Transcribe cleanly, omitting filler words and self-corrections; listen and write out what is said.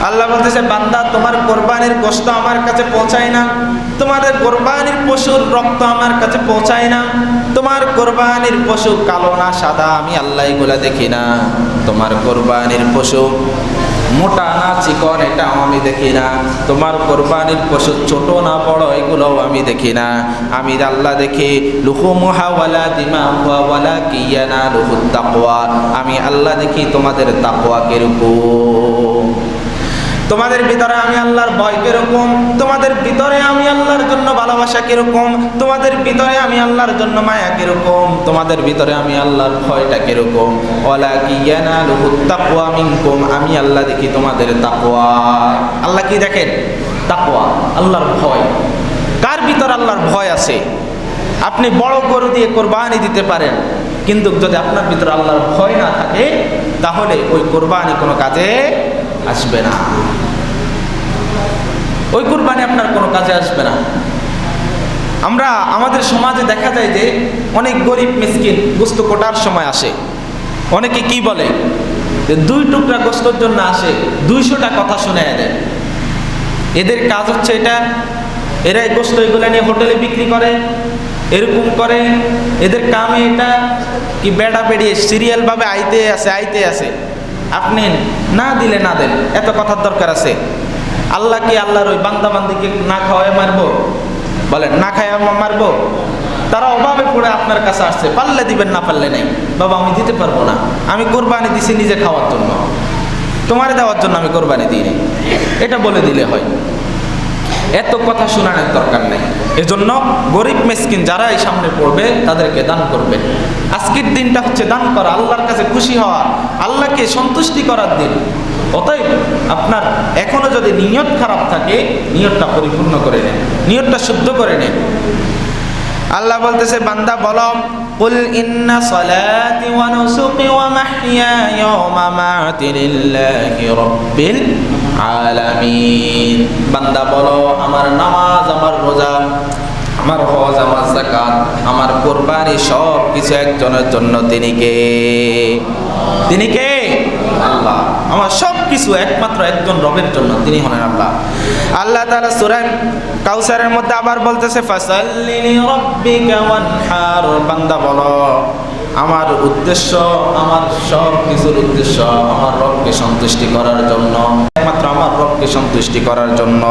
আল্লাহ বলতেছে, বান্দা তোমার কোরবানির গোশত আমার কাছে পৌঁছায় না, তোমাদের কোরবানির পশুর রক্ত আমার কাছে পৌঁছায় না, তোমার কোরবানির পশু কালো না সাদা আমি আল্লাহ এগুলা দেখি না, তোমার কোরবানির পশু মোটা না চিকন এটাও আমি দেখি না, তোমার কোরবানির পশু ছোট না বড় এগুলোও আমি দেখি না, আমি আল্লাহ দেখি লুহুমুহা ওয়ালা দিমাউহা ওয়ালা কিয়ানা লুহুত তাকওয়া, আমি আল্লাহ দেখি তোমাদের তাকওয়া কিরকম, তোমাদের ভিতরে আমি আল্লাহর ভয় কিরকম, তোমাদের ভিতরে আমি আল্লাহর জন্য ভালোবাসা কিরকম, তোমাদের ভিতরে আমি আল্লাহর জন্য মায়া কিরকম, তোমাদের ভিতরে আমি আল্লাহর ভয়টা কিরকম। ওয়ালা কিয়ানালুহুত তাকওয়া মিনকুম, আমি আল্লাহ দেখি তোমাদের তাকওয়া। আল্লাহ কি দেখেন? তাকওয়া, আল্লাহর ভয়। কার ভিতরে আল্লাহর ভয় আছে? আপনি বড় গরু দিয়ে কোরবানি দিতে পারেন, কিন্তু যদি আপনার ভিতরে আল্লাহর ভয় না থাকে তাহলে ওই কোরবানি কোনো কাজে আসবে না, ওই কোরবানি আপনার কোনো কাজে আসবে না। আমরা আমাদের সমাজে দেখা যায় যে অনেক গরিব মিসকিন গোশত কোটার সময় আসে, অনেকে কি বলে যে 2 টুকরা গোশতের জন্য আসে, 200টা কথা শুনে দেয়। এদের কাজ হচ্ছে এটা, এরা এই গোশত এগুলো নিয়ে হোটেলে বিক্রি করে, এরকম করে, এদের কামে এটা কি বেড়া বেড়িয়ে সিরিয়াল ভাবে আইতে আছে। আপনি না দিলে না দেন, এত কথার দরকার আছে? আল্লাহ কি আল্লাহর ওই বান্দা বান্দিকে না খাওয়ায় মারবো? বলেন, না খাওয়ায় মারবো? তারা অভাবে পড়ে আপনার কাছে আসছে, পারলে দিবেন না পারলে নাই। বাবা আমি দিতে পারবো না, আমি কোরবানি দিছি নিজে খাওয়ার জন্য, তোমারে দেওয়ার জন্য আমি কোরবানি দিইনি, এটা বলে দিলে হয়। এত কথা শোনানোর দরকার নেই। এজন্য গরিব মিসকিন যারা এই সামনে পড়বে তাদেরকে দান করবেন। আজকের দিনটা হচ্ছে দান করা, আল্লাহর কাছে খুশি হওয়া, আল্লাহকে সন্তুষ্টি করার দিন। অতএব আপনার এখনো যদি নিয়ত খারাপ থাকে, নিয়তটা পরিপূর্ণ করে নেন, নিয়তটা শুদ্ধ করে নেন। আল্লাহ বলতেছে, বান্দা বলো, কুল ইন্না সালাতি ওয়া নুসুকি ওয়া মাহইয়ায়া ওয়া মামাতি লিল্লাহি রাব্বিল আলামিন। বান্দা বলো, আমার নামাজ, আমার রোজা, আমার হজ, আমার যাকাত, আমার কুরবানি সব কিছু একজনের জন্য। তিনি কে? তিনি কে? আল্লাহ। আমার সব কিছু একমাত্র একজন রবের জন্য, তিনি হলেন আল্লাহ। আল্লাহ তাআলা সূরা কাউসারের মধ্যে আবার বলতেছে, ফাসাল্লি লিরাব্বিকা ওয়ানহার। বান্দা বলো, আমার উদ্দেশ্য, আমার সব কিছুর উদ্দেশ্য আমার রবকে সন্তুষ্টি করার জন্য, একমাত্র আমার রবকে সন্তুষ্টি করার জন্য।